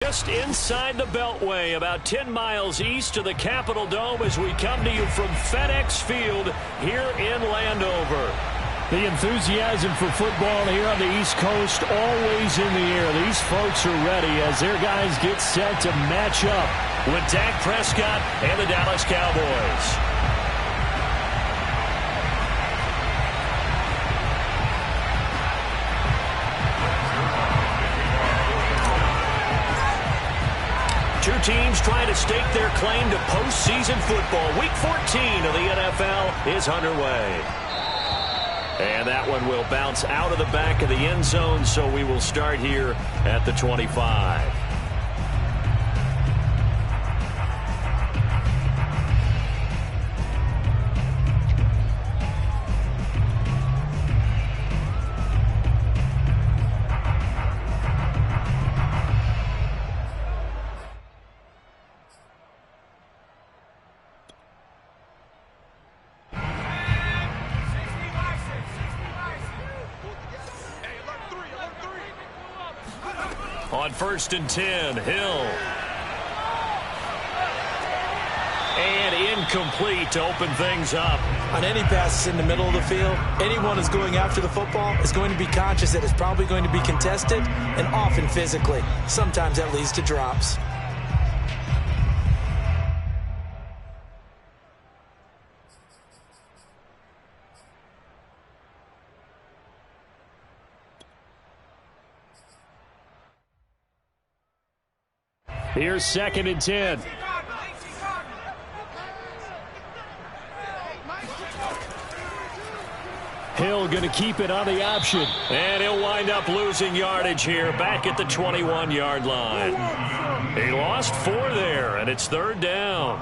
Just inside the Beltway, about 10 miles east of the Capitol Dome as we come to you from FedEx Field here in Landover. The enthusiasm for football here on the East Coast always in the air. These folks are ready as their guys get set to match up with Dak Prescott and the Dallas Cowboys. Two teams trying to stake their claim to postseason football. Week 14 of the NFL is underway. And that one will bounce out of the back of the end zone, so we will start here at the 25. On 1st and 10, Hill. And incomplete to open things up. On any passes in the middle of the field, anyone who's going after the football is going to be conscious that it's probably going to be contested and often physically. Sometimes that leads to drops. Here's 2nd and 10. Hill going to keep it on the option. And he'll wind up losing yardage here back at the 21-yard line. He lost 4 there, and it's 3rd down.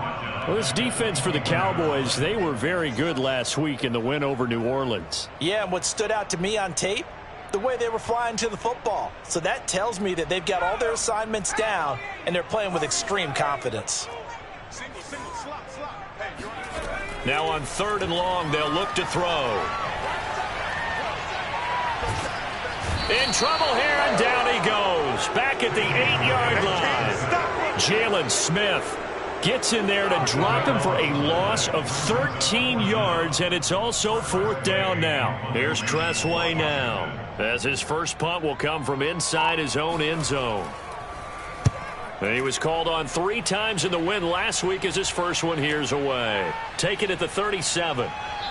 Well, this defense for the Cowboys, they were very good last week in the win over New Orleans. Yeah, and what stood out to me on tape, the way they were flying to the football. So that tells me that they've got all their assignments down and they're playing with extreme confidence. Now on 3rd and long, they'll look to throw. In trouble here, and down he goes. Back at the 8-yard line. Jalen Smith gets in there to drop him for a loss of 13 yards, and it's also 4th down now. Here's Tressway now, as his first punt will come from inside his own end zone. And he was called on 3 times in the win last week as his first one here's away. Taken at the 37.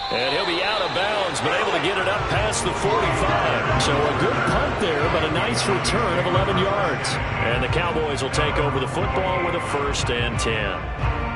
And he'll be out of bounds, but able to get it up past the 45. So a good punt there, but a nice return of 11 yards. And the Cowboys will take over the football with a 1st and 10.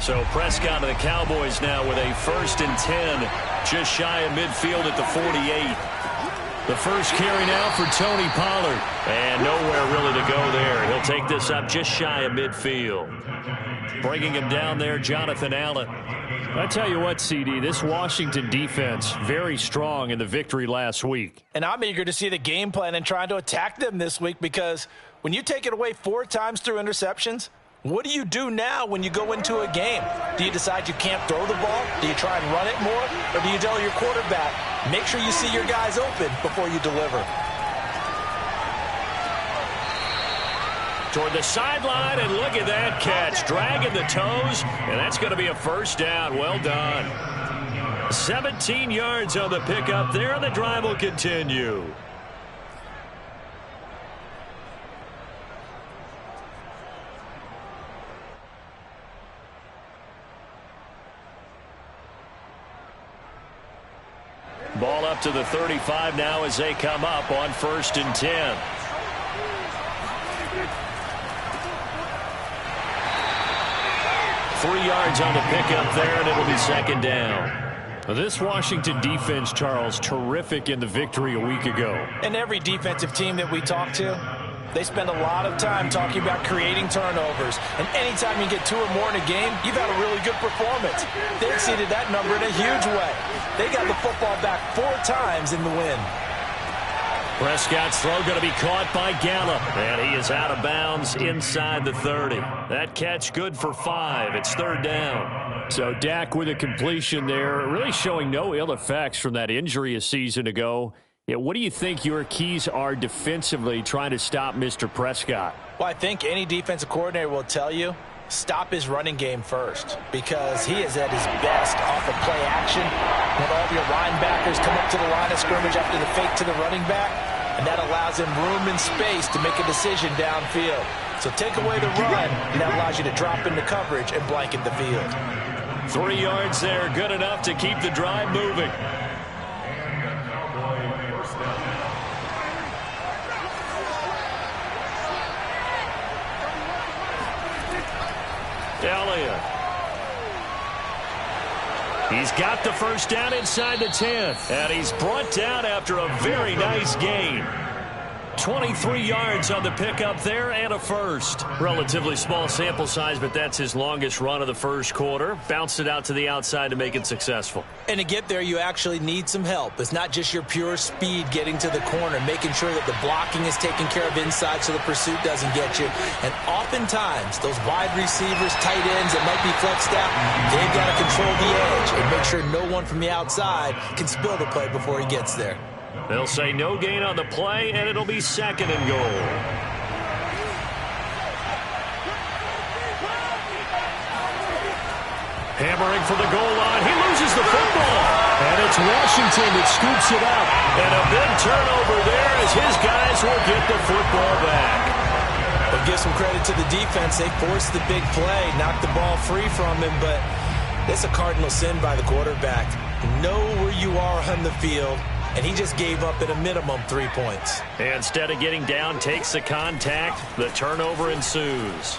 So Prescott of the Cowboys now with a 1st and 10, just shy of midfield at the 48. The first carry now for Tony Pollard. And nowhere really to go there. He'll take this up just shy of midfield. Bringing him down there, Jonathan Allen. I tell you what, CD, this Washington defense, very strong in the victory last week. And I'm eager to see the game plan and trying to attack them this week, because when you take it away 4 times through interceptions, what do you do now when you go into a game? Do you decide you can't throw the ball? Do you try and run it more? Or do you tell your quarterback, make sure you see your guys open before you deliver? Toward the sideline, and look at that catch. Dragging the toes, and that's going to be a 1st down. Well done. 17 yards on the pickup there, and the drive will continue. Ball up to the 35 now as they come up on 1st and 10. Three yards on the pickup there, and it'll be 2nd down. This Washington defense, Charles, terrific in the victory a week ago. And every defensive team that we talk to, They spend a lot of time talking about creating turnovers. And anytime you get 2 or more in a game, you've had a really good performance. They exceeded that number in a huge way. They got the football back 4 times in the win. Prescott's throw going to be caught by Gallup. And he is out of bounds inside the 30. That catch good for 5. It's 3rd down. So Dak with a completion there, really showing no ill effects from that injury a season ago. Yeah, what do you think your keys are defensively trying to stop Mr. Prescott? Well, I think any defensive coordinator will tell you, stop his running game first, because he is at his best off of play action when all of your linebackers come up to the line of scrimmage after the fake to the running back, and that allows him room and space to make a decision downfield. So take away the run, and that allows you to drop into coverage and blanket the field. 3 yards there, good enough to keep the drive moving. Elliott. He's got the first down inside the 10. And he's brought down after a very nice gain. 23 yards on the pickup there and a first. Relatively small sample size, but that's his longest run of the first quarter. Bounced it out to the outside to make it successful. And to get there, you actually need some help. It's not just your pure speed getting to the corner, making sure that the blocking is taken care of inside so the pursuit doesn't get you. And oftentimes, those wide receivers, tight ends that might be flexed out, they've got to control the edge and make sure no one from the outside can spill the play before he gets there. They'll say no gain on the play, and it'll be 2nd and goal. Hammering for the goal line. He loses the football. And it's Washington that scoops it up. And a big turnover there as his guys will get the football back. But give some credit to the defense. They forced the big play, knocked the ball free from him, but it's a cardinal sin by the quarterback. Know where you are on the field. And he just gave up at a minimum 3 points. And instead of getting down, takes the contact. The turnover ensues.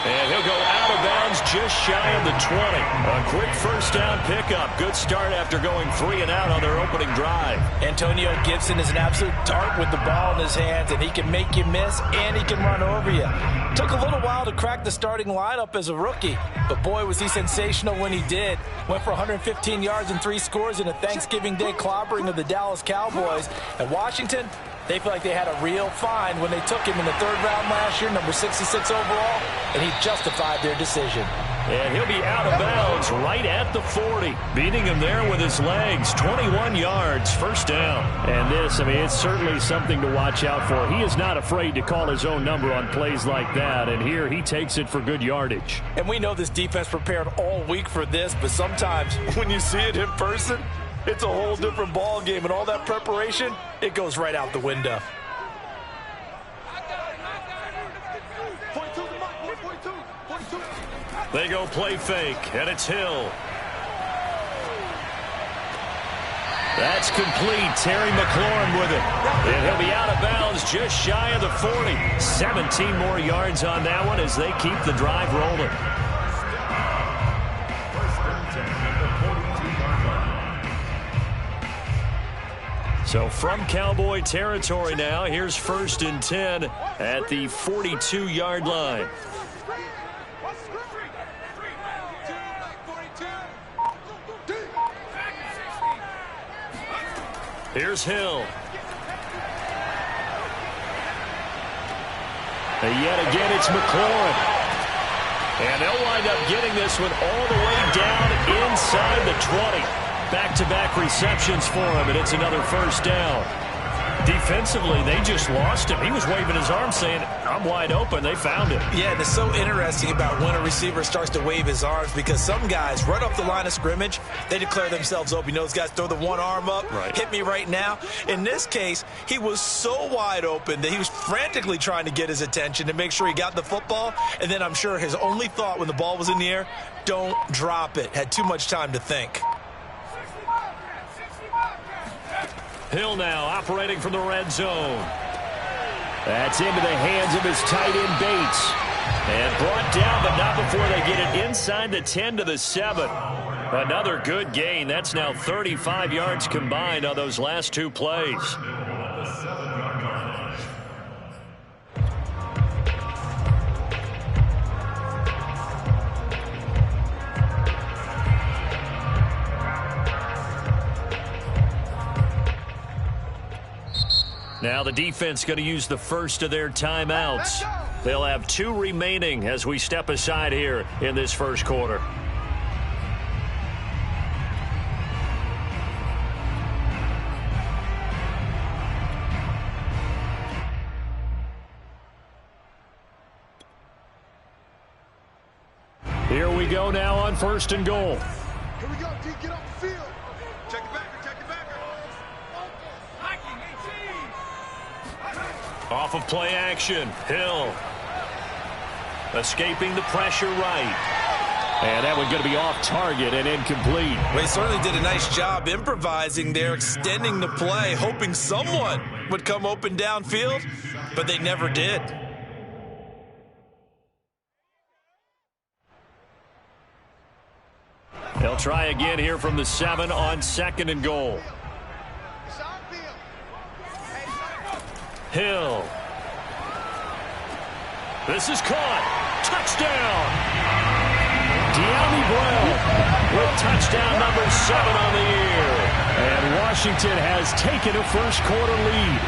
And he'll go out of bounds just shy of the 20. A quick first down pickup. Good start after going 3 and out on their opening drive. Antonio Gibson is an absolute dart with the ball in his hands, and he can make you miss, and he can run over you. Took a little while to crack the starting lineup as a rookie, but boy, was he sensational when he did. Went for 115 yards and 3 scores in a Thanksgiving Day clobbering of the Dallas Cowboys. And Washington, they feel like they had a real find when they took him in the 3rd round last year, number 66 overall, and he justified their decision. And he'll be out of bounds right at the 40. Beating him there with his legs. 21 yards, first down. And this, I mean, it's certainly something to watch out for. He is not afraid to call his own number on plays like that. And here he takes it for good yardage. And we know this defense prepared all week for this, but sometimes when you see it in person, it's a whole different ball game. And all that preparation, it goes right out the window. They go play fake, and it's Hill. That's complete. Terry McLaurin with it. And he'll be out of bounds just shy of the 40. 17 more yards on that one as they keep the drive rolling. So from Cowboy territory now, here's 1st and 10 at the 42-yard line. Here's Hill. And yet again, it's McLaurin. And they'll wind up getting this one all the way down inside the 20. Back-to-back receptions for him, and it's another first down. Defensively, they just lost him. He was waving his arm saying, I'm wide open. They found him. Yeah, and it's so interesting about when a receiver starts to wave his arms, because some guys right off the line of scrimmage, they declare themselves open. You know, those guys throw the one arm up, right. Hit me right now. In this case, he was so wide open that he was frantically trying to get his attention to make sure he got the football. And then I'm sure his only thought when the ball was in the air, don't drop it. Had too much time to think. Hill now operating from the red zone. That's into the hands of his tight end Bates. And brought down, but not before they get it inside the 10 to the 7. Another good gain. That's now 35 yards combined on those last 2 plays. Now the defense going to use the first of their timeouts. They'll have 2 remaining as we step aside here in this first quarter. Here we go now on 1st and goal. Here we go, D. Get off the field. Check it back. Off of play action. Hill. Escaping the pressure right. And that one's going to be off target and incomplete. Well, he certainly did a nice job improvising there, extending the play, hoping someone would come open downfield, but they never did. They'll try again here from the 7 on 2nd and goal. Hill. This is caught. Touchdown. De'Ami Brown with touchdown number 7 on the year. And Washington has taken a first quarter lead.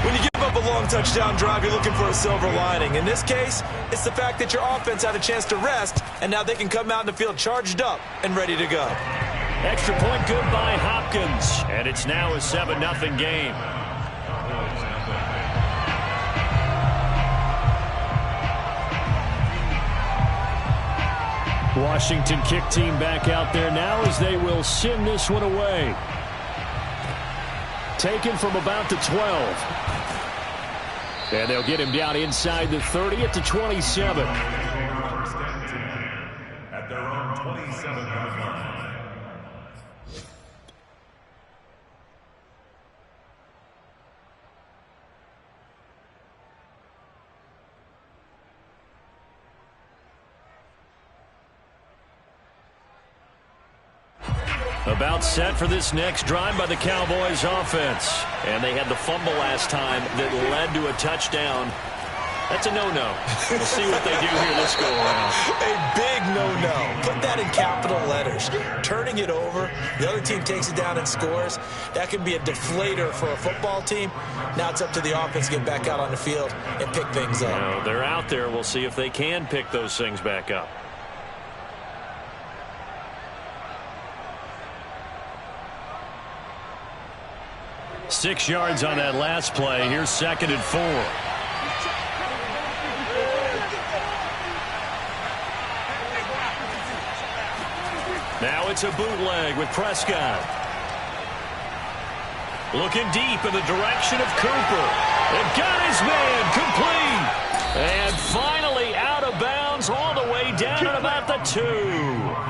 When you give up a long touchdown drive, you're looking for a silver lining. In this case, it's the fact that your offense had a chance to rest, and now they can come out in the field charged up and ready to go. Extra point good by Hopkins. And it's now a 7-0 game. Washington kick team back out there now as they will send this one away. Taken from about the 12. And they'll get him down inside the 30 at the 27. At their own 27-yard line. About set for this next drive by the Cowboys offense. And they had the fumble last time that led to a touchdown. That's a no-no. We'll see what they do here this go-around. A big no-no. Put that in capital letters. Turning it over, the other team takes it down and scores. That can be a deflator for a football team. Now it's up to the offense to get back out on the field and pick things up. Well, they're out there. We'll see if they can pick those things back up. Six yards on that last play. Here's 2nd and 4. Now it's a bootleg with Prescott. Looking deep in the direction of Cooper. And got his man complete. And finally out of bounds all the way down at about the 2.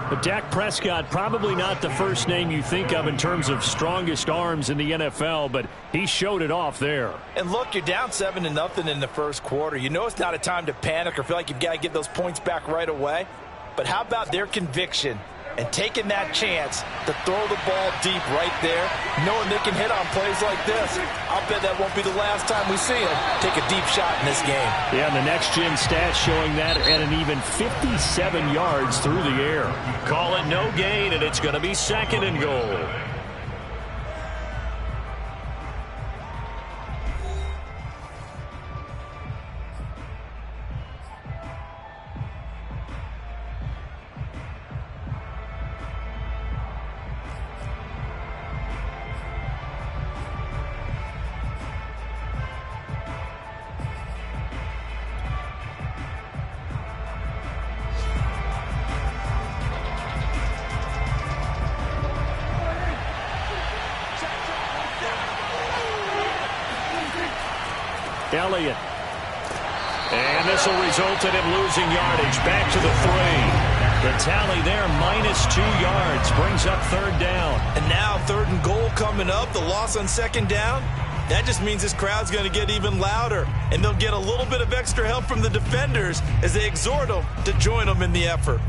But Dak Prescott, probably not the first name you think of in terms of strongest arms in the NFL, but he showed it off there. And look, you're down 7-0 in the first quarter. You know it's not a time to panic or feel like you've got to get those points back right away. But how about their conviction and taking that chance to throw the ball deep right there, knowing they can hit on plays like this? I'll bet that won't be the last time we see them take a deep shot in this game. Yeah, and the next-gen stats showing that at an even 57 yards through the air. Call it no gain, and it's going to be 2nd and goal. Elliott. And this will result in him losing yardage. Back to the 3. The tally there, -2 yards. Brings up 3rd down. And now 3rd and goal coming up. The loss on 2nd down. That just means this crowd's going to get even louder. And they'll get a little bit of extra help from the defenders as they exhort them to join them in the effort.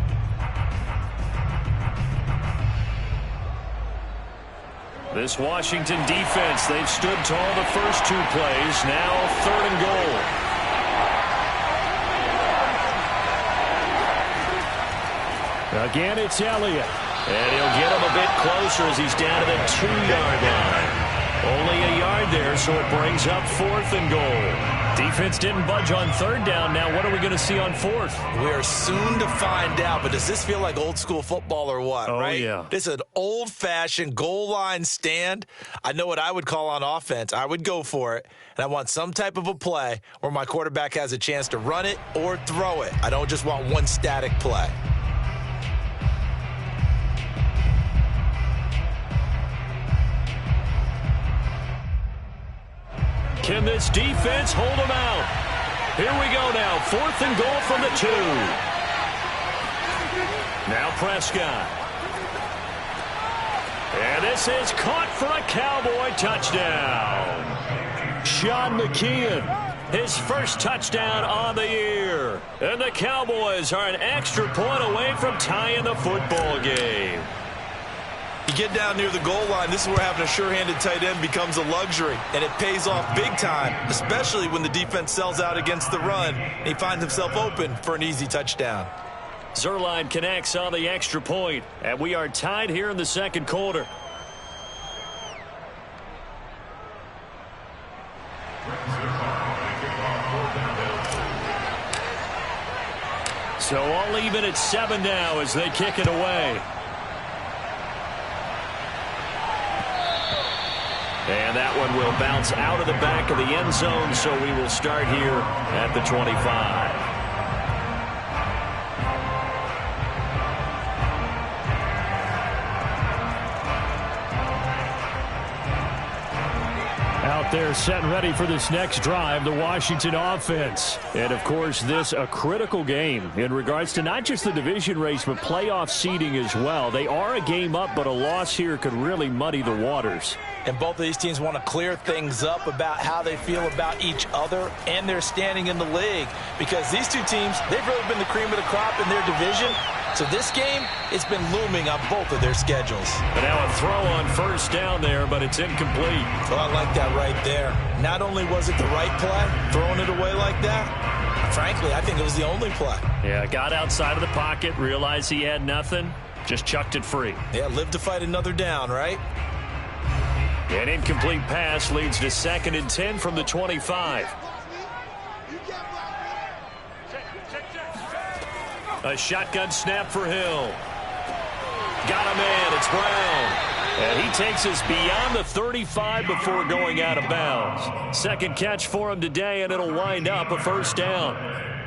This Washington defense, they've stood tall the first 2 plays. Now 3rd and goal. Again, it's Elliott. And he'll get him a bit closer as he's down to the 2-yard line. Only a yard there, so it brings up 4th and goal. Defense didn't budge on 3rd down. Now what are we going to see on 4th? We are soon to find out, but does this feel like old school football or what, right? Yeah. This is an old-fashioned goal line stand. I know what I would call on offense. I would go for it, and I want some type of a play where my quarterback has a chance to run it or throw it. I don't just want one static play. Can this defense hold them out? Here we go now. 4th and goal from the 2. Now Prescott. And this is caught for a Cowboy touchdown. Sean McKeon, his first touchdown on the year. And the Cowboys are an extra point away from tying the football game. You get down near the goal line, this is where having a sure-handed tight end becomes a luxury, and it pays off big time, especially when the defense sells out against the run, and he finds himself open for an easy touchdown. Zuerlein connects on the extra point, and we are tied here in the 2nd quarter. So all even at 7 now as they kick it away. And that one will bounce out of the back of the end zone, so we will start here at the 25. Out there set and ready for this next drive, the Washington offense. And, of course, this a critical game in regards to not just the division race, but playoff seeding as well. They are a game up, but a loss here could really muddy the waters. And both of these teams want to clear things up about how they feel about each other and their standing in the league. Because these two teams, they've really been the cream of the crop in their division. So this game, it's been looming on both of their schedules. But now a throw on 1st down there, but it's incomplete. Well, I like that right there. Not only was it the right play, throwing it away like that, frankly, I think it was the only play. Yeah, got outside of the pocket, realized he had nothing, just chucked it free. Yeah, live to fight another down, right? An incomplete pass leads to 2nd and 10 from the 25. A shotgun snap for Hill. Got a man, it's Brown. And he takes us beyond the 35 before going out of bounds. 2nd catch for him today, and it'll wind up a 1st down.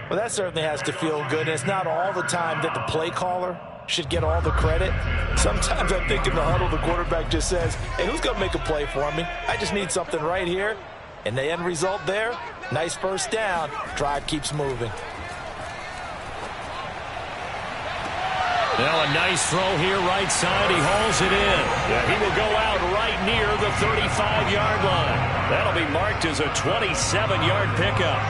Well, that certainly has to feel good. And it's not all the time that the play caller should get all the credit. Sometimes I think in the huddle, the quarterback just says, hey, who's going to make a play for me? I just need something right here. And the end result there, nice 1st down. Drive keeps moving. Now a nice throw here right side. He hauls it in. Yeah, he will go out right near the 35-yard line. That'll be marked as a 27-yard pickup.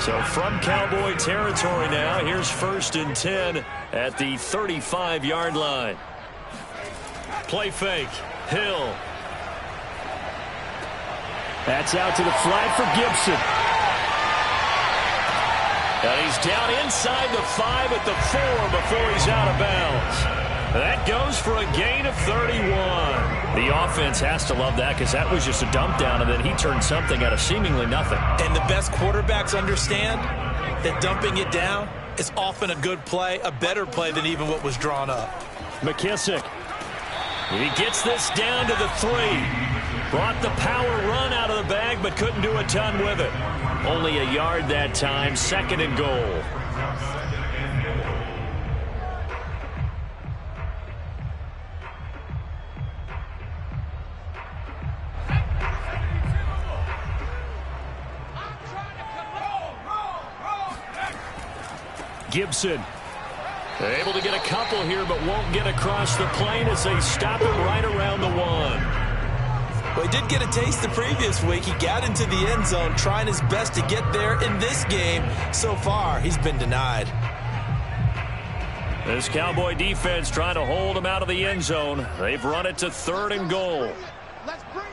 So from Cowboy territory now, here's 1st and 10 at the 35-yard line. Play fake. Hill. That's out to the flat for Gibson. And he's down inside the 5 at the 4 before he's out of bounds. That goes for a gain of 31. The offense has to love that because that was just a dump down, and then he turned something out of seemingly nothing. And the best quarterbacks understand that dumping it down is often a good play, a better play than even what was drawn up. McKissick. He gets this down to the 3. Brought the power run out of the bag, but couldn't do a ton with it. Only a yard that time, 2nd and goal. Gibson. They're able to get a couple here, but won't get across the plane as they stop him right around the 1. Well, he did get a taste the previous week. He got into the end zone trying his best to get there in this game. So far, he's been denied. This Cowboy defense trying to hold him out of the end zone. They've run it to 3rd and goal. Let's bring it.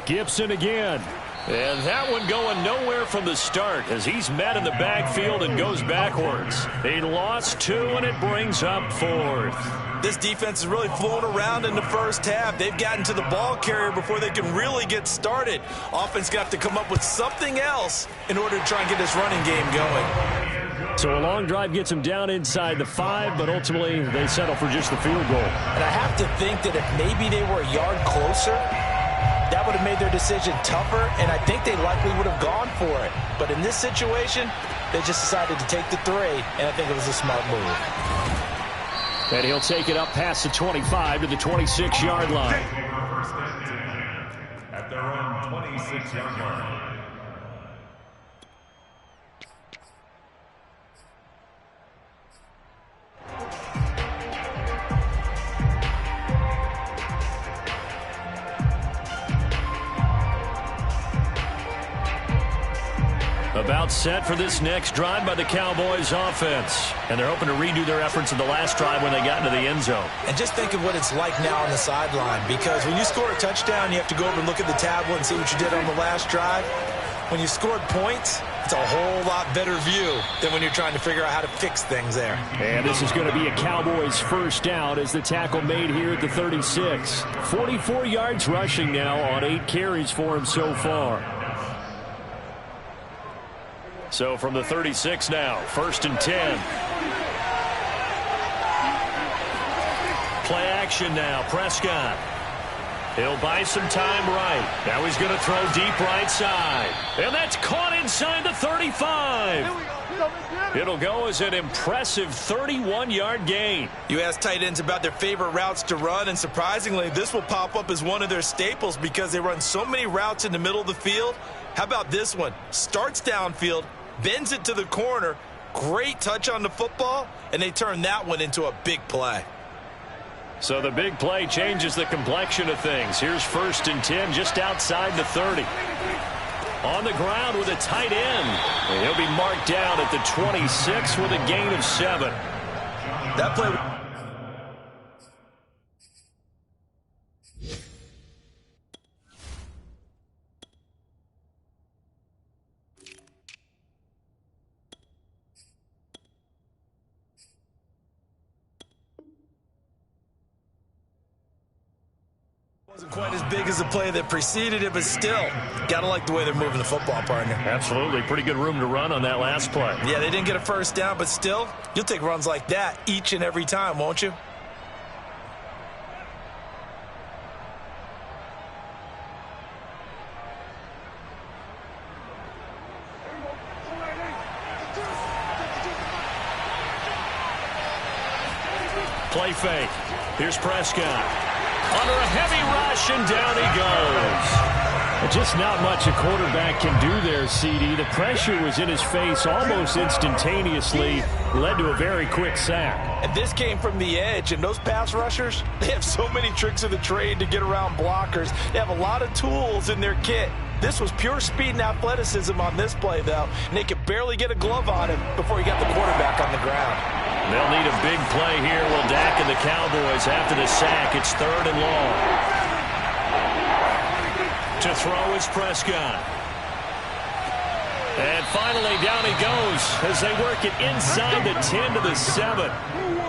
Gibson again. And that one going nowhere from the start as he's met in the backfield and goes backwards. He lost 2, and it brings up 4th. This defense is really flown around in the first half. They've gotten to the ball carrier before they can really get started. Offense got to come up with something else in order to try and get this running game going. So a long drive gets them down inside the 5, but ultimately they settle for just the field goal. And I have to think that if maybe they were a yard closer, that would have made their decision tougher, and I think they likely would have gone for it. But in this situation, they just decided to take the 3, and I think it was a smart move. And he'll take it up past the 25 to the 26-yard line. At their own 26-yard line. About set for this next drive by the Cowboys offense. And they're hoping to redo their efforts in the last drive when they got into the end zone. And just think of what it's like now on the sideline, because when you score a touchdown, you have to go over and look at the tablet and see what you did on the last drive. When you scored points, it's a whole lot better view than when you're trying to figure out how to fix things there. And this is going to be a Cowboys first down as the tackle made here at the 36. 44 yards rushing now on 8 carries for him so far. So from the 36 now, 1st and 10. Play action now, Prescott. He'll buy some time right. Now he's going to throw deep right side. And that's caught inside the 35. It'll go as an impressive 31-yard gain. You ask tight ends about their favorite routes to run, and surprisingly, this will pop up as one of their staples because they run so many routes in the middle of the field. How about this one? Starts downfield, bends it to the corner, great touch on the football, and they turn that one into a big play. So the big play changes the complexion of things. Here's 1st and 10 just outside the 30. On the ground with a tight end. And he'll be marked down at the 26 with a gain of 7. That play wasn't quite as big as the play that preceded it, but still, gotta like the way they're moving the football, partner. Absolutely. Pretty good room to run on that last play. Yeah, they didn't get a first down, but still, you'll take runs like that each and every time, won't you? Play fake. Here's Prescott. Under a heavy rush, and down he goes. Just not much a quarterback can do there, CD. The pressure was in his face almost instantaneously, led to a very quick sack. And this came from the edge, and those pass rushers, they have so many tricks of the trade to get around blockers. They have a lot of tools in their kit. This was pure speed and athleticism on this play, though, and they could barely get a glove on him before he got the quarterback on the ground. They'll need a big play here. Will Dak and the Cowboys after the sack. It's 3rd and long. To throw is Prescott. And finally, down he goes as they work it inside the 10 to the 7.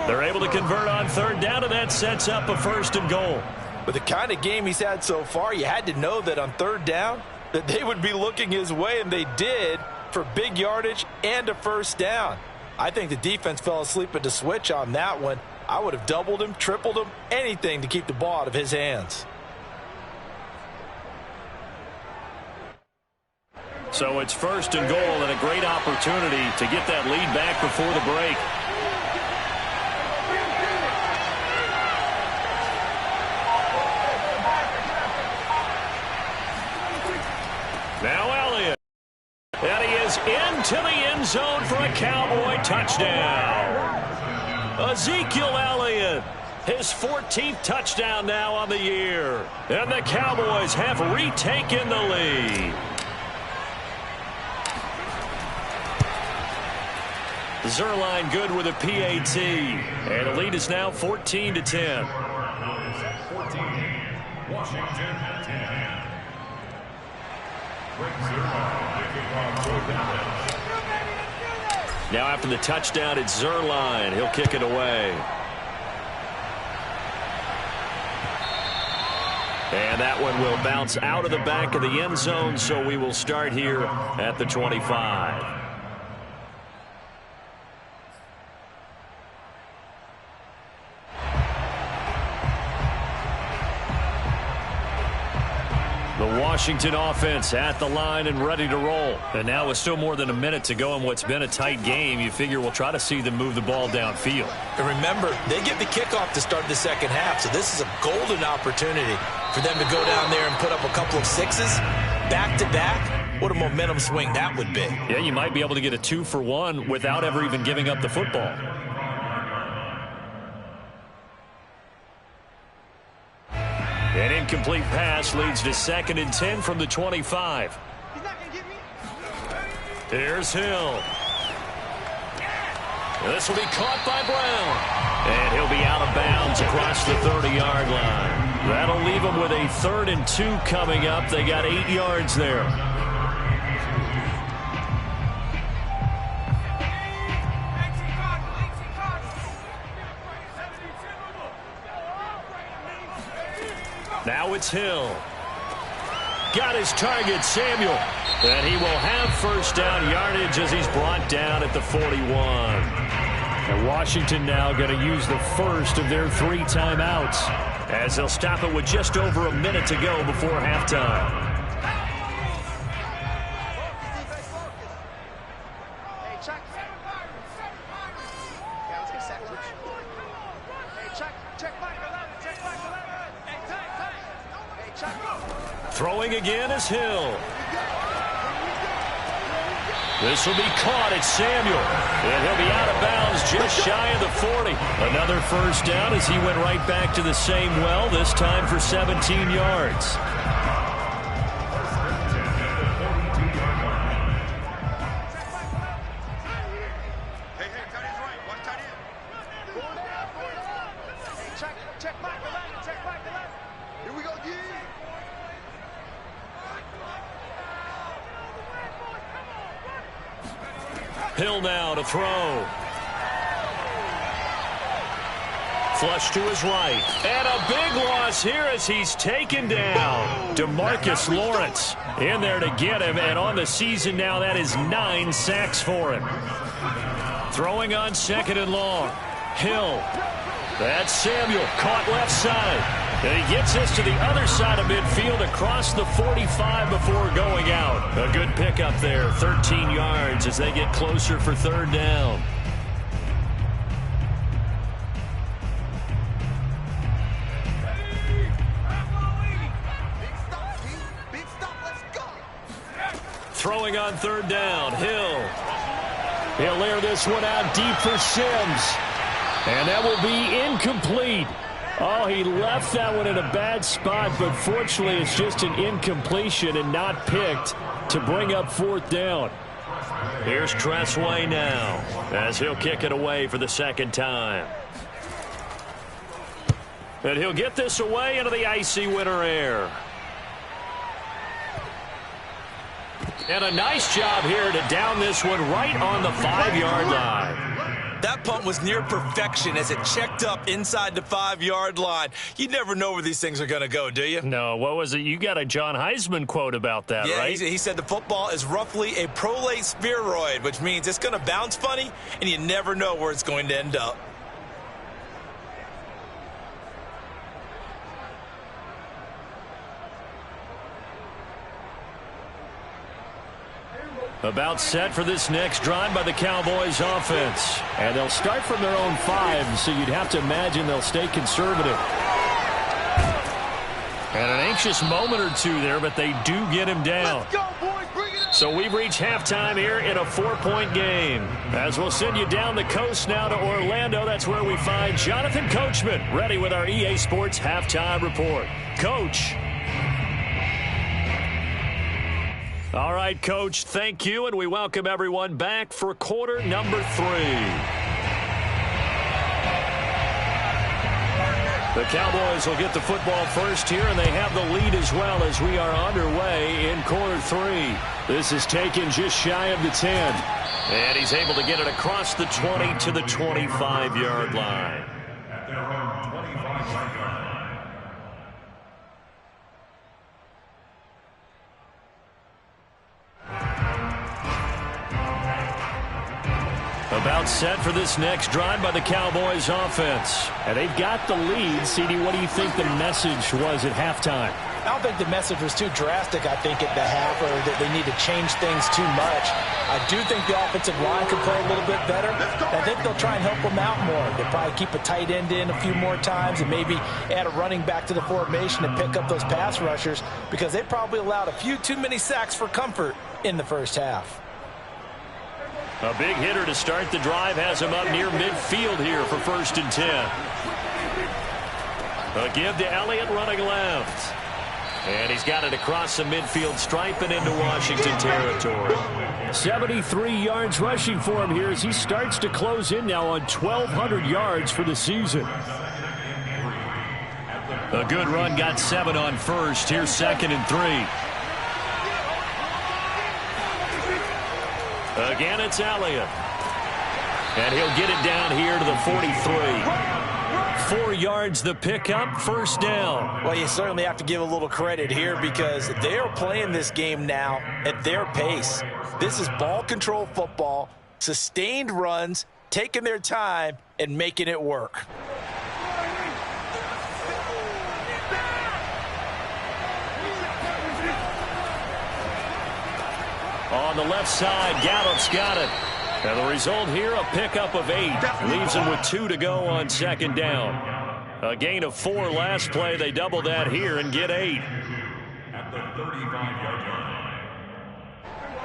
They're able to convert on 3rd down, and that sets up a 1st and goal. With the kind of game he's had so far, you had to know that on 3rd down, that they would be looking his way, and they did, for big yardage and a 1st down. I think the defense fell asleep at the switch on that one. I would have doubled him, tripled him, anything to keep the ball out of his hands. So it's 1st and goal, and a great opportunity to get that lead back before the break. Now Elliott. And he is into the end zone for a Cowboy touchdown. Ezekiel Elliott, his 14th touchdown now on the year. And the Cowboys have retaken the lead. Zuerlein good with a PAT. And the lead is now 14-10. 14, Washington 10. Now after the touchdown, it's Zuerlein. He'll kick it away. And that one will bounce out of the back of the end zone, so we will start here at the 25. The Washington offense at the line and ready to roll. And now with still more than a minute to go in what's been a tight game, you figure we'll try to see them move the ball downfield. And remember, they get the kickoff to start the second half, so this is a golden opportunity for them to go down there and put up a couple of sixes back-to-back. What a momentum swing that would be. Yeah, you might be able to get a 2-for-1 without ever even giving up the football. An incomplete pass leads to 2nd and 10 from the 25. Here's Hill. This will be caught by Brown. And he'll be out of bounds across the 30-yard line. That'll leave them with a 3rd and 2 coming up. They got 8 yards there. Now it's Hill. Got his target, Samuel. And he will have first down yardage as he's brought down at the 41. And Washington now going to use the first of their 3 timeouts as they'll stop it with just over a minute to go before halftime. Throwing again is Hill. This will be caught at Samuel. And he'll be out of bounds just shy of the 40. Another first down as he went right back to the same well, this time for 17 yards. Hill now to throw. Flush to his right. And a big loss here as he's taken down. DeMarcus Lawrence in there to get him. And on the season now, that is 9 sacks for him. Throwing on 2nd and long. Hill. That's Samuel. Caught left side. And he gets this to the other side of midfield across the 45 before going out. A good pickup there. 13 yards as they get closer for 3rd down. Throwing on 3rd down. Hill. He'll air this one out deep for Sims. And that will be incomplete. Oh, he left that one in a bad spot, but fortunately it's just an incompletion and not picked to bring up 4th down. Here's Tressway now as he'll kick it away for the 2nd time. And he'll get this away into the icy winter air. And a nice job here to down this one right on the 5-yard line. That punt was near perfection as it checked up inside the 5-yard line. You never know where these things are going to go, do you? No, what was it? You got a John Heisman quote about that, yeah, right? He said the football is roughly a prolate spheroid, which means it's going to bounce funny, and you never know where it's going to end up. About set for this next drive by the Cowboys offense. And they'll start from their own 5, so you'd have to imagine they'll stay conservative. And an anxious moment or two there, but they do get him down. Let's go, boys. Bring it up. So we've reached halftime here in a 4-point game. As we'll send you down the coast now to Orlando, that's where we find Jonathan Coachman, ready with our EA Sports Halftime Report. Coach. All right, Coach, thank you, and we welcome everyone back for quarter number 3. The Cowboys will get the football first here, and they have the lead as well as we are underway in quarter 3. This is taken just shy of the 10. And he's able to get it across the 20 to the 25-yard line. At their own 25-yard line. About set for this next drive by the Cowboys offense. And they've got the lead. CD, what do you think the message was at halftime? I don't think the message was too drastic, I think, at the half, or that they need to change things too much. I do think the offensive line could play a little bit better. I think they'll try and help them out more. They'll probably keep a tight end in a few more times and maybe add a running back to the formation to pick up those pass rushers, because they probably allowed a few too many sacks for comfort in the first half. A big hitter to start the drive has him up near midfield here for 1st and 10. A give to Elliott running left. And he's got it across the midfield stripe and into Washington territory. 73 yards rushing for him here as he starts to close in now on 1,200 yards for the season. A good run, got 7 on first. Here's 2nd and 3. Again, it's Elliott. And he'll get it down here to the 43. 4 yards the pickup, 1st down. Well, you certainly have to give a little credit here because they are playing this game now at their pace. This is ball control football, sustained runs, taking their time, and making it work. On the left side, Gallup's got it. And the result here, a pickup of 8. Leaves him with 2 to go on 2nd down. A gain of 4 last play. They double that here and get 8. At the 35-yard line.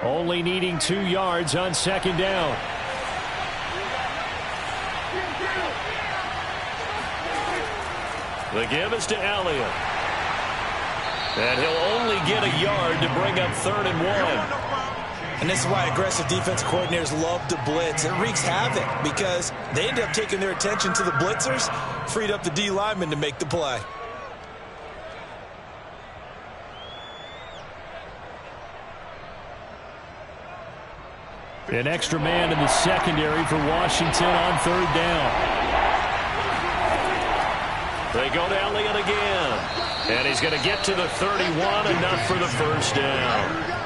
Only needing 2 yards on 2nd down. The give is to Elliott. And he'll only get a yard to bring up 3rd and 1. And this is why aggressive defense coordinators love to blitz. It wreaks havoc because they end up taking their attention to the blitzers, freed up the D lineman to make the play. An extra man in the secondary for Washington on 3rd down. They go to Elliott again. And he's going to get to the 31, enough for the 1st down.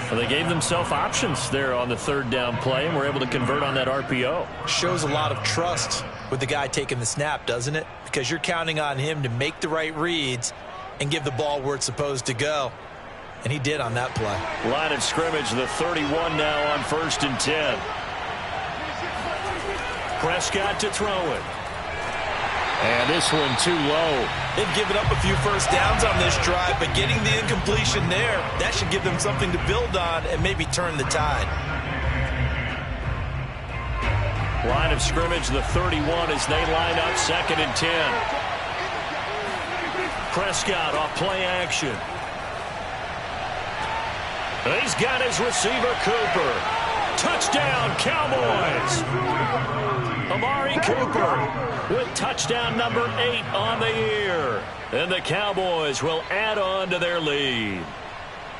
Well, they gave themselves options there on the 3rd down play and were able to convert on that RPO. Shows a lot of trust with the guy taking the snap, doesn't it? Because you're counting on him to make the right reads and give the ball where it's supposed to go. And he did on that play. Line of scrimmage, the 31 now on 1st and 10. Prescott to throw it. And this one too low. They've given up a few first downs on this drive, but getting the incompletion there, that should give them something to build on and maybe turn the tide. Line of scrimmage, the 31 as they line up 2nd and 10. Prescott off play action. He's got his receiver, Cooper. Touchdown, Cowboys! Amari Cooper with touchdown number 8 on the year. And the Cowboys will add on to their lead.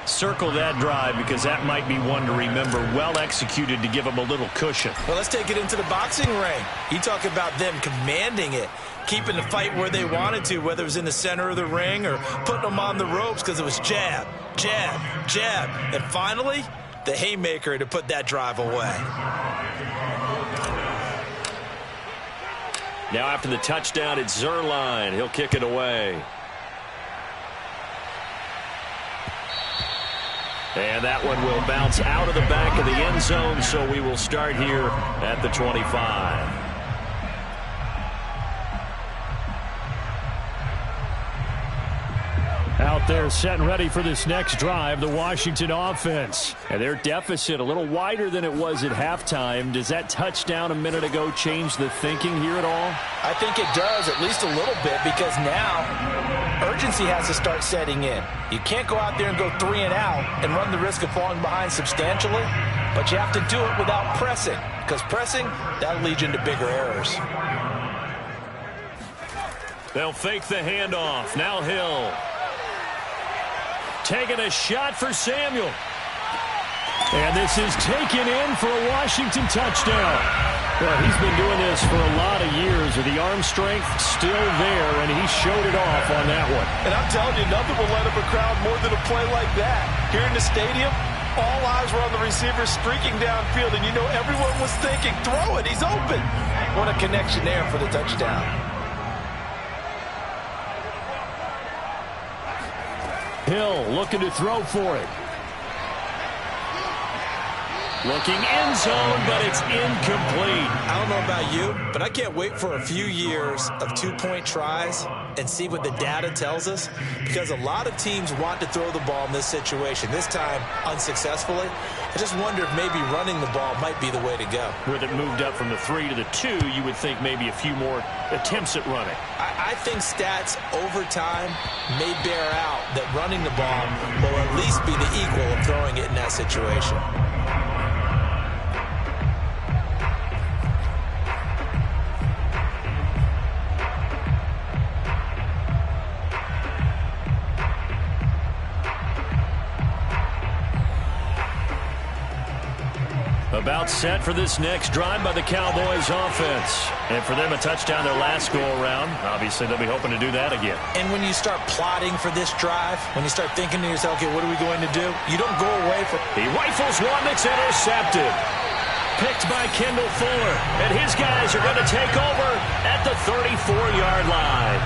Circle that drive because that might be one to remember. Well executed to give them a little cushion. Well, let's take it into the boxing ring. You talk about them commanding it, keeping the fight where they wanted to, whether it was in the center of the ring or putting them on the ropes because it was jab, jab, jab. And finally, the haymaker to put that drive away. Now after the touchdown, it's Zuerlein. He'll kick it away. And that one will bounce out of the back of the end zone, so we will start here at the 25. Out there set and ready for this next drive, the Washington offense. And their deficit a little wider than it was at halftime. Does that touchdown a minute ago change the thinking here at all? I think it does, at least a little bit, because now urgency has to start setting in. You can't go out there and go 3 and out and run the risk of falling behind substantially, but you have to do it without pressing, because pressing, that'll lead you into bigger errors. They'll fake the handoff. Now Hill. Taking a shot for Samuel. And this is taken in for a Washington touchdown. Well, he's been doing this for a lot of years with the arm strength still there, and he showed it off on that one. And I'm telling you, nothing will light up a crowd more than a play like that. Here in the stadium, all eyes were on the receiver streaking downfield, and you know everyone was thinking, throw it, he's open. What a connection there for the touchdown. Hill looking to throw for it. Looking end zone, but it's incomplete. I don't know about you, but I can't wait for a few years of two-point tries and see what the data tells us, because a lot of teams want to throw the ball in this situation, this time unsuccessfully. I just wonder if maybe running the ball might be the way to go. With it moved up from the 3 to the 2, you would think maybe a few more attempts at running. I think stats over time may bear out that running the ball will at least be the equal of throwing it in that situation. About set for this next drive by the Cowboys offense. And for them, a touchdown their last go-around. Obviously, they'll be hoping to do that again. And when you start plotting for this drive, when you start thinking to yourself, okay, what are we going to do? You don't go away from... He rifles one that's intercepted. Picked by Kendall Fuller. And his guys are going to take over at the 34-yard line.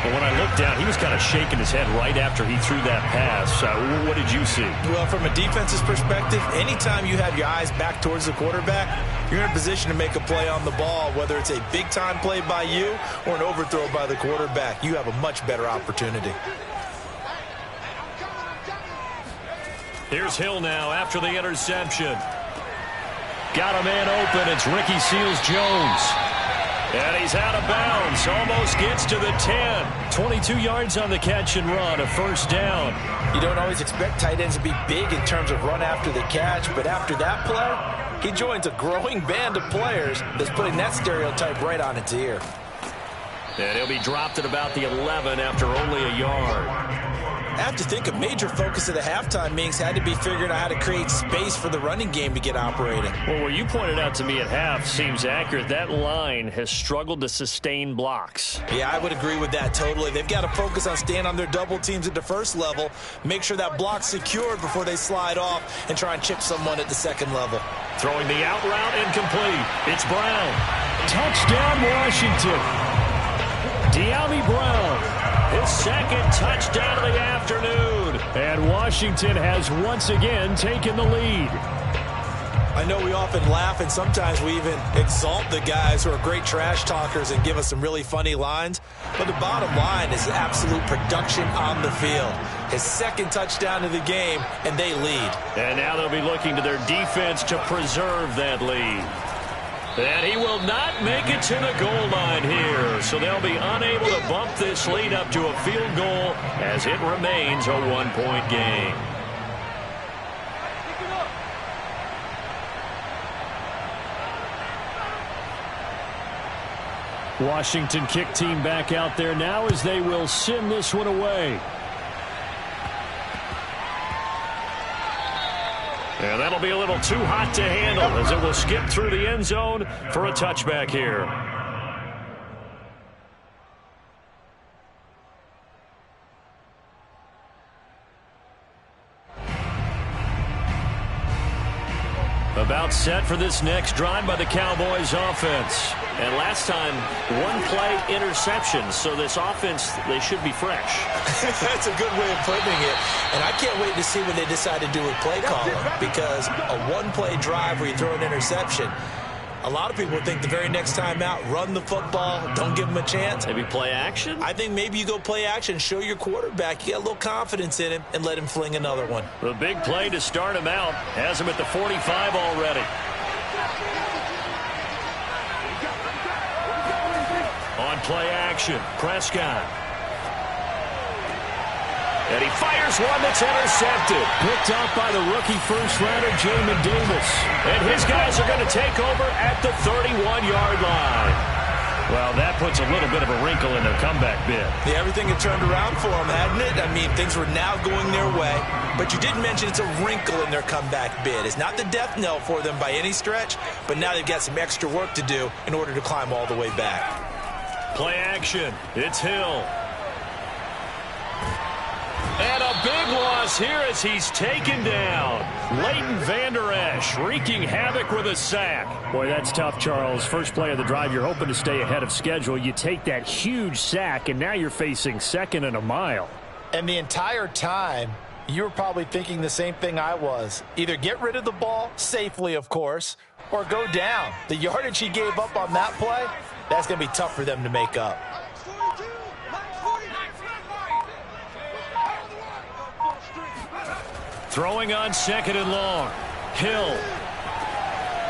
But when I looked down, he was kind of shaking his head right after he threw that pass. What did you see? Well, from a defense's perspective, anytime you have your eyes back towards the quarterback, you're in a position to make a play on the ball, whether it's a big-time play by you or an overthrow by the quarterback. You have a much better opportunity. Here's Hill now after the interception. Got a man open. It's Ricky Seals-Jones. And he's out of bounds. Almost gets to the 10. 22 yards on the catch and run. A first down. You don't always expect tight ends to be big in terms of run after the catch, but after that play, he joins a growing band of players that's putting that stereotype right on its ear. And he'll be dropped at about the 11 after only a yard. I have to think a major focus of the halftime meetings had to be figuring out how to create space for the running game to get operating. Well, what you pointed out to me at half seems accurate. That line has struggled to sustain blocks. Yeah, I would agree with that totally. They've got to focus on staying on their double teams at the first level, make sure that block's secured before they slide off and try and chip someone at the second level. Throwing the out route incomplete. It's Brown. Touchdown, Washington. De'Ami Brown. His second touchdown of the afternoon. And Washington has once again taken the lead. I know we often laugh and sometimes we even exalt the guys who are great trash talkers and give us some really funny lines. But the bottom line is absolute production on the field. His second touchdown of the game, and they lead. And now they'll be looking to their defense to preserve that lead. And he will not make it to the goal line here. So they'll be unable to bump this lead up to a field goal as it remains a one-point game. Washington kick team back out there now as they will send this one away. And that'll be a little too hot to handle as it will skip through the end zone for a touchback here. About set for this next drive by the Cowboys offense. And last time, one play interception. So this offense, they should be fresh. That's a good way of putting it. And I can't wait to see what they decide to do with play calling, because a one-play drive where you throw an interception, a lot of people think the very next time out, run the football, don't give them a chance. Maybe play action? I think maybe you go play action, show your quarterback, you got a little confidence in him, and let him fling another one. The big play to start him out has him at the 45 already. On play action, Prescott. And he fires one that's intercepted. Picked up by the rookie first-rounder, Jamin Davis. And his guys are going to take over at the 31-yard line. Well, that puts a little bit of a wrinkle in their comeback bid. Yeah, everything had turned around for them, hadn't it? I mean, things were now going their way. But you did mention it's a wrinkle in their comeback bid. It's not the death knell for them by any stretch, but now they've got some extra work to do in order to climb all the way back. Play action. It's Hill. And a big loss here as he's taken down. Leighton Vander Esch wreaking havoc with a sack. Boy, that's tough, Charles. First play of the drive, you're hoping to stay ahead of schedule. You take that huge sack, and now you're facing second and a mile. And the entire time, you were probably thinking the same thing I was. Either get rid of the ball, safely, of course, or go down. The yardage he gave up on that play, that's going to be tough for them to make up. Throwing on second and long. Hill.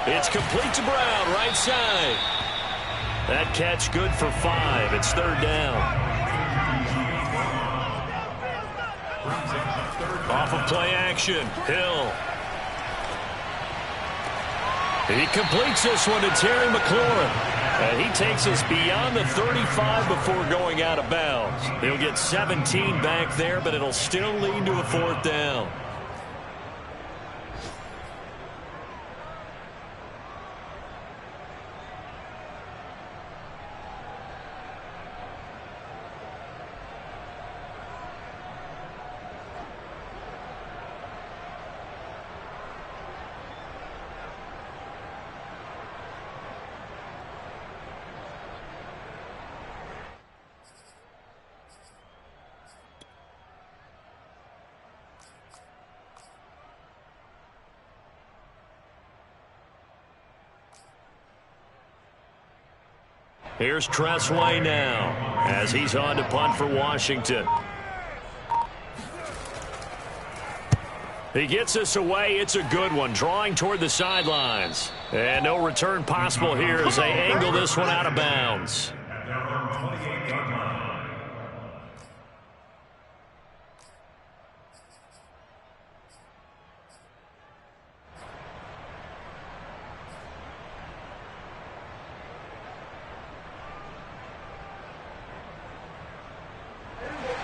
It's complete to Brown, right side. That catch good for 5. It's third down. Off of play action. Hill. He completes this one to Terry McLaurin. And he takes us beyond the 35 before going out of bounds. He'll get 17 back there, but it'll still lead to a fourth down. Here's Tressway now as he's on to punt for Washington. He gets us away. It's a good one, drawing toward the sidelines. And no return possible here as they angle this one out of bounds.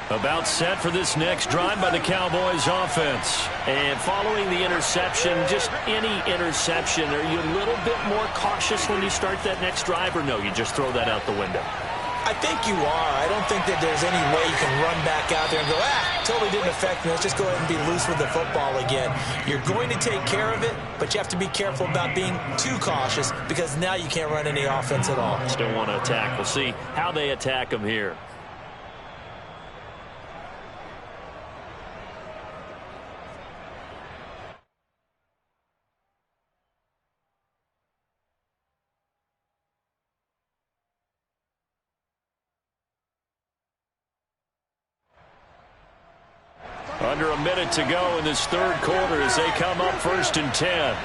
About set for this next drive by the Cowboys offense. And following the interception, just any interception, are you a little bit more cautious when you start that next drive, or no, you just throw that out the window? I think you are. I don't think that there's any way you can run back out there and go, totally didn't affect me. Let's just go ahead and be loose with the football again. You're going to take care of it, but you have to be careful about being too cautious because now you can't run any offense at all. Still want to attack. We'll see how they attack them here. Under a minute to go in this third quarter as they come up 1st and 10.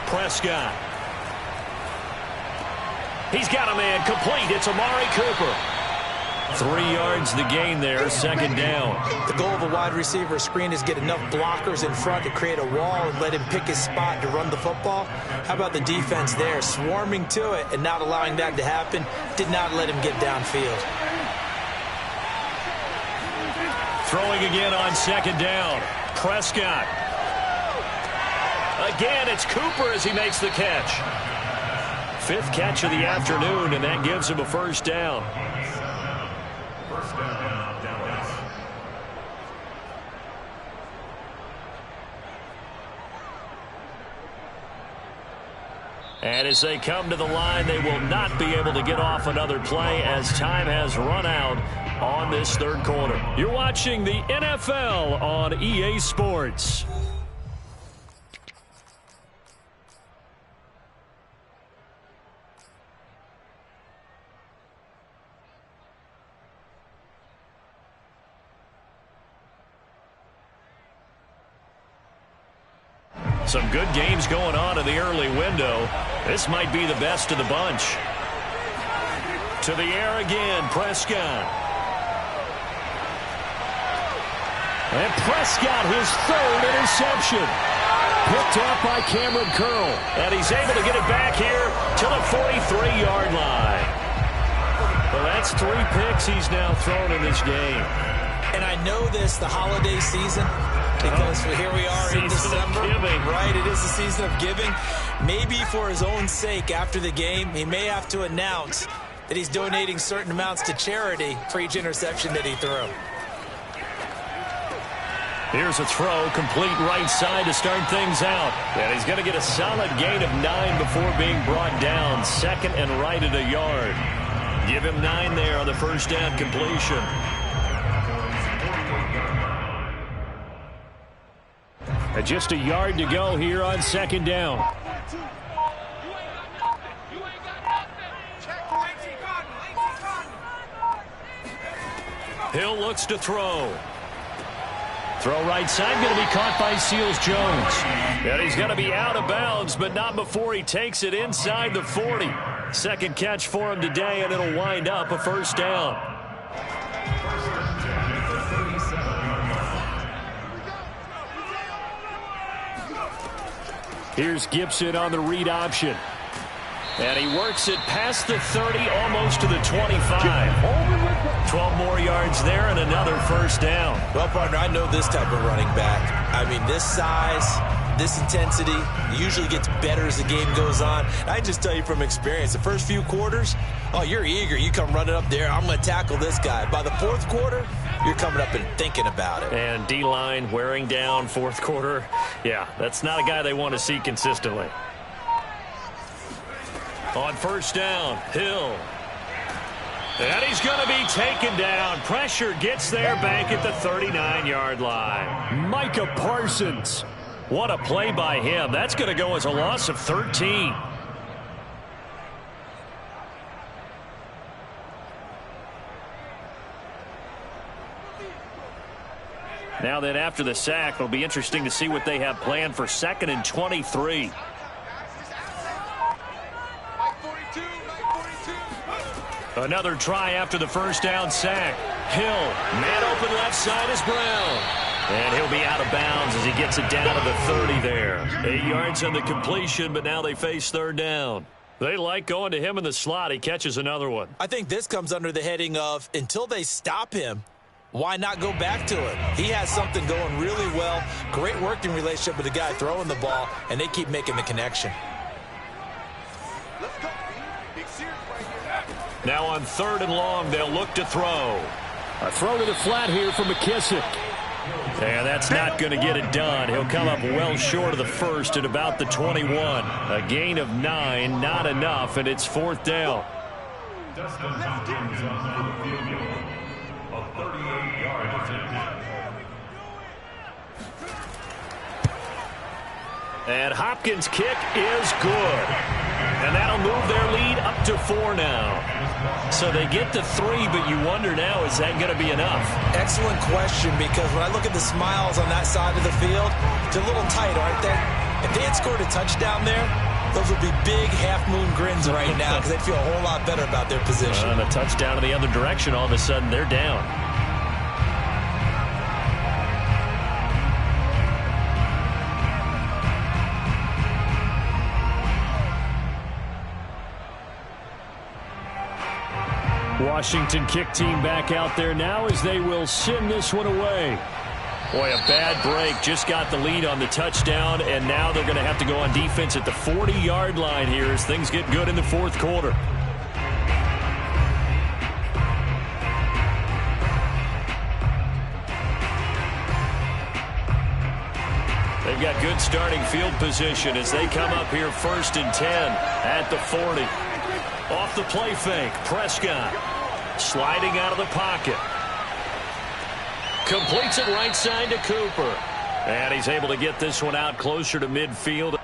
Prescott. He's got a man complete. It's Amari Cooper. 3 yards the gain there, second down. The goal of a wide receiver screen is get enough blockers in front to create a wall and let him pick his spot to run the football. How about the defense there, swarming to it and not allowing that to happen? Did not let him get downfield. Throwing again on second down. Prescott. Again, it's Cooper as he makes the catch. 5th catch of the afternoon, and that gives him a first down. And as they come to the line, they will not be able to get off another play as time has run out on this third quarter. You're watching the NFL on EA Sports. Some good games going on in the early window. This might be the best of the bunch. To the air again, Prescott. And Prescott, his 3rd interception. Picked off by Cameron Curl. And he's able to get it back here to the 43-yard line. Well, that's 3 picks he's now thrown in this game. And I know this, the holiday season, because here we are in December. Right, it is the season of giving. Maybe for his own sake after the game, he may have to announce that he's donating certain amounts to charity for each interception that he threw. Here's a throw, complete right side to start things out. And he's going to get a solid gain of 9 before being brought down. Second and right at a yard. Give him 9 there on the first down completion. And just a yard to go here on second down. Hill looks to throw. Throw right side, going to be caught by Seals-Jones. And he's going to be out of bounds, but not before he takes it inside the 40. Second catch for him today, and it'll wind up a first down. Here's Gibson on the read option. And he works it past the 30, almost to the 25. 12 more yards there and another first down. Well, partner, I know this type of running back. I mean, this size, this intensity usually gets better as the game goes on. I just tell you from experience, the first few quarters, oh, you're eager. You come running up there, I'm going to tackle this guy. By the fourth quarter, you're coming up and thinking about it. And D-line wearing down fourth quarter. Yeah, that's not a guy they want to see consistently. On first down, Hill. And he's going to be taken down. Pressure gets there back at the 39-yard line. Micah Parsons. What a play by him. That's going to go as a loss of 13. Now then, after the sack, it'll be interesting to see what they have planned for 2nd and 23. Another try after the first down sack. Hill, man open left side is Brown. And he'll be out of bounds as he gets it down to the 30 there. 8 yards on the completion, but now they face third down. They like going to him in the slot. He catches another one. I think this comes under the heading of until they stop him, why not go back to it? He has something going really well. Great working relationship with the guy throwing the ball, and they keep making the connection. Now on 3rd and long, they'll look to throw. A throw to the flat here for McKissick. And that's not going to get it done. He'll come up well short of the first at about the 21. A gain of 9, not enough, and it's 4th down. And Hopkins' kick is good. And that'll move their lead up to 4 now. So they get to 3, but you wonder now, is that going to be enough? Excellent question, because when I look at the smiles on that side of the field, they're a little tight, aren't they? If they had scored a touchdown there, those would be big half-moon grins right now because they'd feel a whole lot better about their position. And a touchdown in the other direction, all of a sudden they're down. Washington kick team back out there now as they will send this one away. Boy, a bad break. Just got the lead on the touchdown, and now they're going to have to go on defense at the 40-yard line here as things get good in the 4th quarter. They've got good starting field position as they come up here 1st and 10 at the 40. Off the play fake, Prescott sliding out of the pocket. Completes it right side to Cooper. And he's able to get this one out closer to midfield.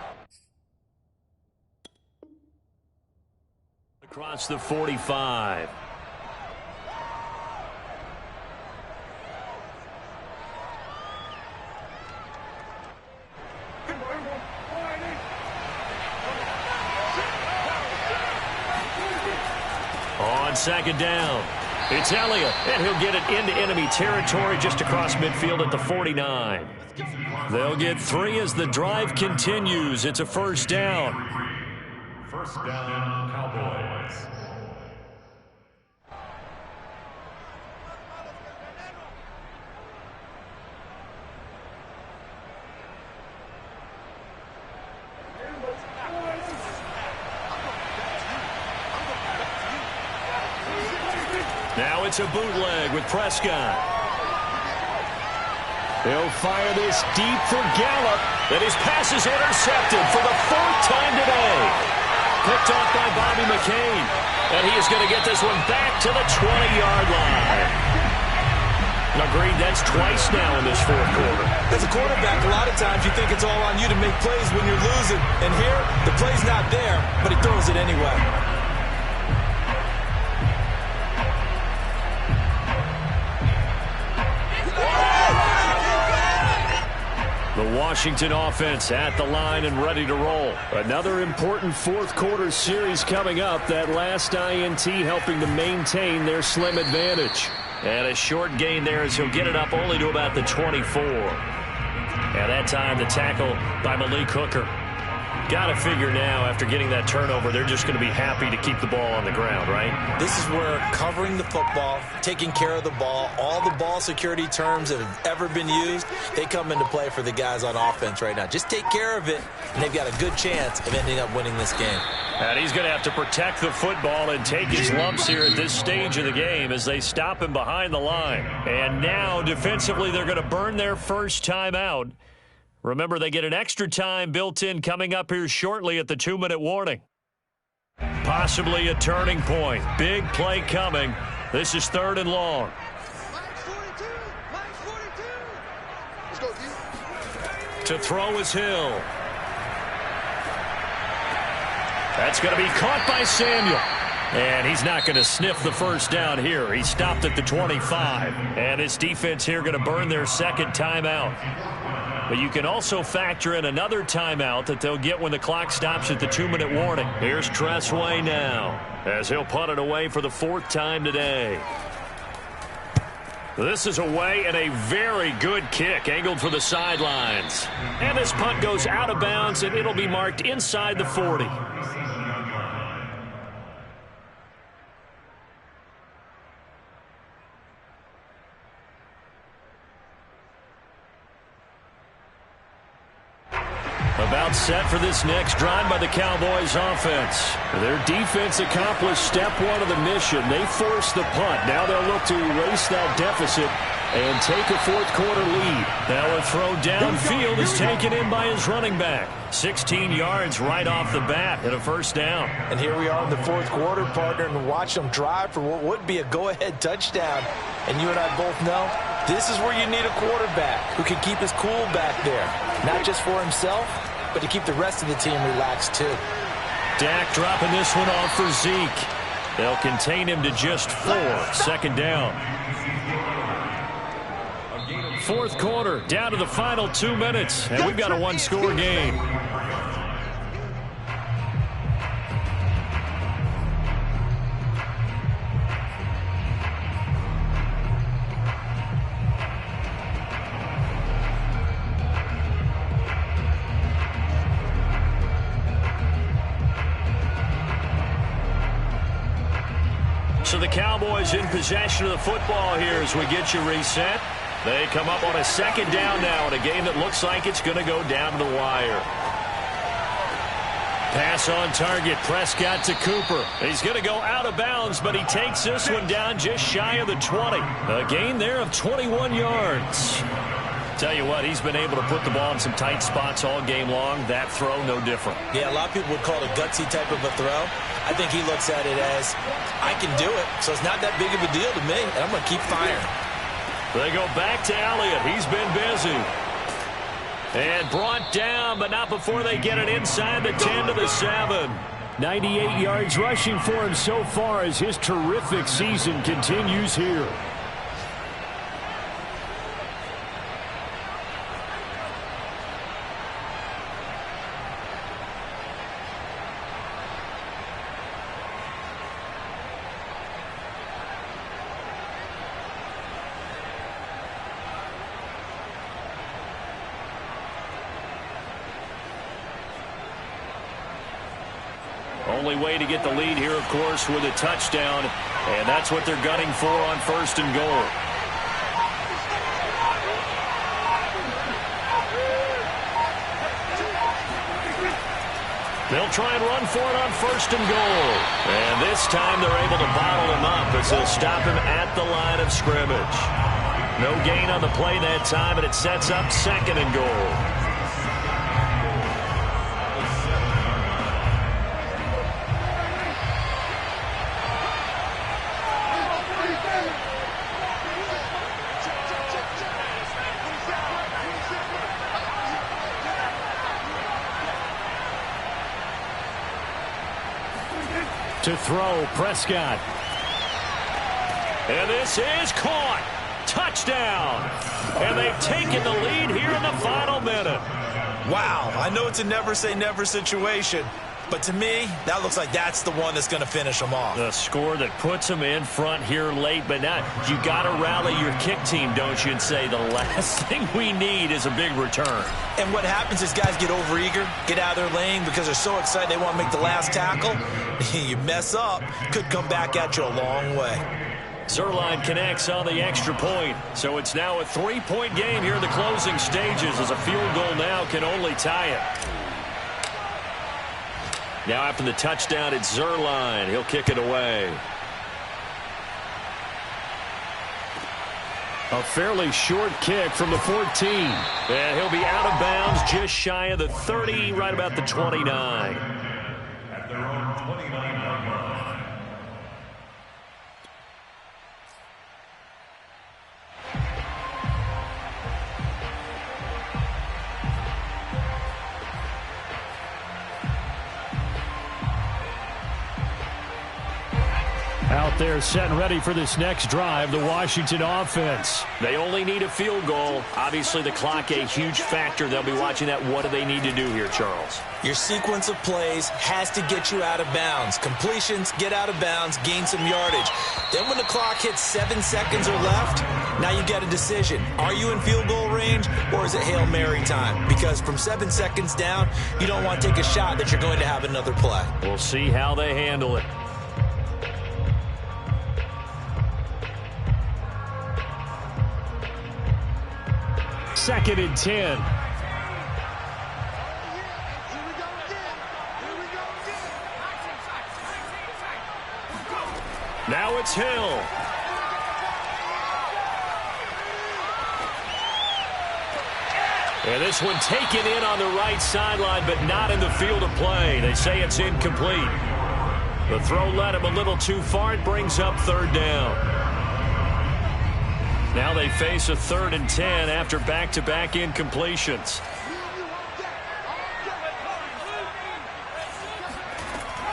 Across the 45. On 2nd down, it's Elliott, and he'll get it into enemy territory just across midfield at the 49. They'll get 3 as the drive continues. It's a first down. First down, Cowboys. Now it's a bootleg with Prescott. He'll fire this deep for Gallup, and his pass is intercepted for the 4th time today. Picked off by Bobby McCain, and he is going to get this one back to the 20-yard line. Agreed, that's twice now in this 4th quarter. As a quarterback, a lot of times you think it's all on you to make plays when you're losing. And here, the play's not there, but he throws it anyway. The Washington offense at the line and ready to roll. Another important 4th quarter series coming up. That last INT helping to maintain their slim advantage. And a short gain there as he'll get it up only to about the 24. At that time, the tackle by Malik Hooker. Got to figure now, after getting that turnover, they're just going to be happy to keep the ball on the ground, right? This is where covering the football, taking care of the ball, all the ball security terms that have ever been used, they come into play for the guys on offense right now. Just take care of it, and they've got a good chance of ending up winning this game. And he's going to have to protect the football and take his lumps here at this stage of the game as they stop him behind the line. And now, defensively, they're going to burn their first timeout. Remember, they get an extra time built in coming up here shortly at the 2-minute warning. Possibly a turning point. Big play coming. This is 3rd and long. To throw is Hill. That's going to be caught by Samuel. And he's not going to sniff the first down here. He stopped at the 25. And his defense here going to burn their 2nd timeout. But you can also factor in another timeout that they'll get when the clock stops at the 2-minute warning. Here's Tressway now as he'll punt it away for the 4th time today. This is away and a very good kick angled for the sidelines. And this punt goes out of bounds, and it'll be marked inside the 40. About set for this next drive by the Cowboys offense. Their defense accomplished step 1 of the mission. They forced the punt. Now they'll look to erase that deficit and take a 4th quarter lead. Now a throw downfield is taken in by his running back. 16 yards right off the bat and a first down. And here we are in the 4th quarter, partner, and watch them drive for what would be a go-ahead touchdown. And you and I both know this is where you need a quarterback who can keep his cool back there. Not just for himself, but to keep the rest of the team relaxed too. Dak dropping this one off for Zeke. They'll contain him to just 4. 2nd down. 4th quarter, down to the final 2 minutes, and we've got a 1-score game. So the Cowboys in possession of the football here as we get you reset. They come up on a 2nd down now in a game that looks like it's going to go down to the wire. Pass on target. Prescott to Cooper. He's going to go out of bounds, but he takes this one down just shy of the 20. A gain there of 21 yards. Tell you what, he's been able to put the ball in some tight spots all game long. That throw, no different. Yeah, a lot of people would call it a gutsy type of a throw. I think he looks at it as, I can do it, so it's not that big of a deal to me, and I'm going to keep firing. They go back to Elliott. He's been busy. And brought down, but not before they get it inside the 10 to the 7. 98 yards rushing for him so far as his terrific season continues here. Only way to get the lead here, of course, with a touchdown, and that's what they're gunning for on 1st and goal. They'll try and run for it on 1st and goal. And this time they're able to bottle him up as they'll stop him at the line of scrimmage. No gain on the play that time, and it sets up 2nd and goal. To throw, Prescott. And this is caught. Touchdown. And they've taken the lead here in the final minute. Wow, I know it's a never-say-never situation, but to me, that looks like that's the one that's going to finish them off. The score that puts them in front here late, but not. You got to rally your kick team, don't you, and say the last thing we need is a big return. And what happens is guys get overeager, get out of their lane because they're so excited they want to make the last tackle. You mess up, could come back at you a long way. Zuerlein connects on the extra point. So it's now a 3-point game here in the closing stages as a field goal now can only tie it. Now after the touchdown, it's Zuerlein. He'll kick it away. A fairly short kick from the 14. And he'll be out of bounds just shy of the 30, right about the 29. At their own 29-yard line. Out there set and ready for this next drive, the Washington offense. They only need a field goal. Obviously, the clock a huge factor. They'll be watching that. What do they need to do here, Charles? Your sequence of plays has to get you out of bounds. Completions, get out of bounds, gain some yardage. Then when the clock hits 7 seconds or left, now you get a decision. Are you in field goal range or is it Hail Mary time? Because from 7 seconds down, you don't want to take a shot that you're going to have another play. We'll see how they handle it. Second and 10. Now it's Hill. And this one taken in on the right sideline, but not in the field of play. They say it's incomplete. The throw led him a little too far. It brings up 3rd down. Now they face a 3rd and 10 after back-to-back incompletions.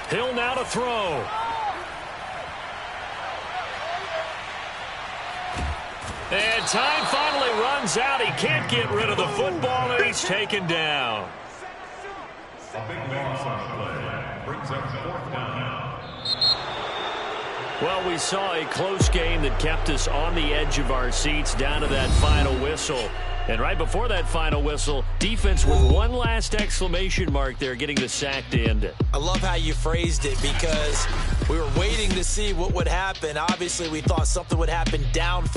Hill now to throw. And time finally runs out. He can't get rid of the football, and he's taken down. A big loss on the play. Brings up 4th down. Well, we saw a close game that kept us on the edge of our seats down to that final whistle. And right before that final whistle, defense with one last exclamation mark there, getting the sack to end it. I love how you phrased it because we were waiting to see what would happen. Obviously, we thought something would happen down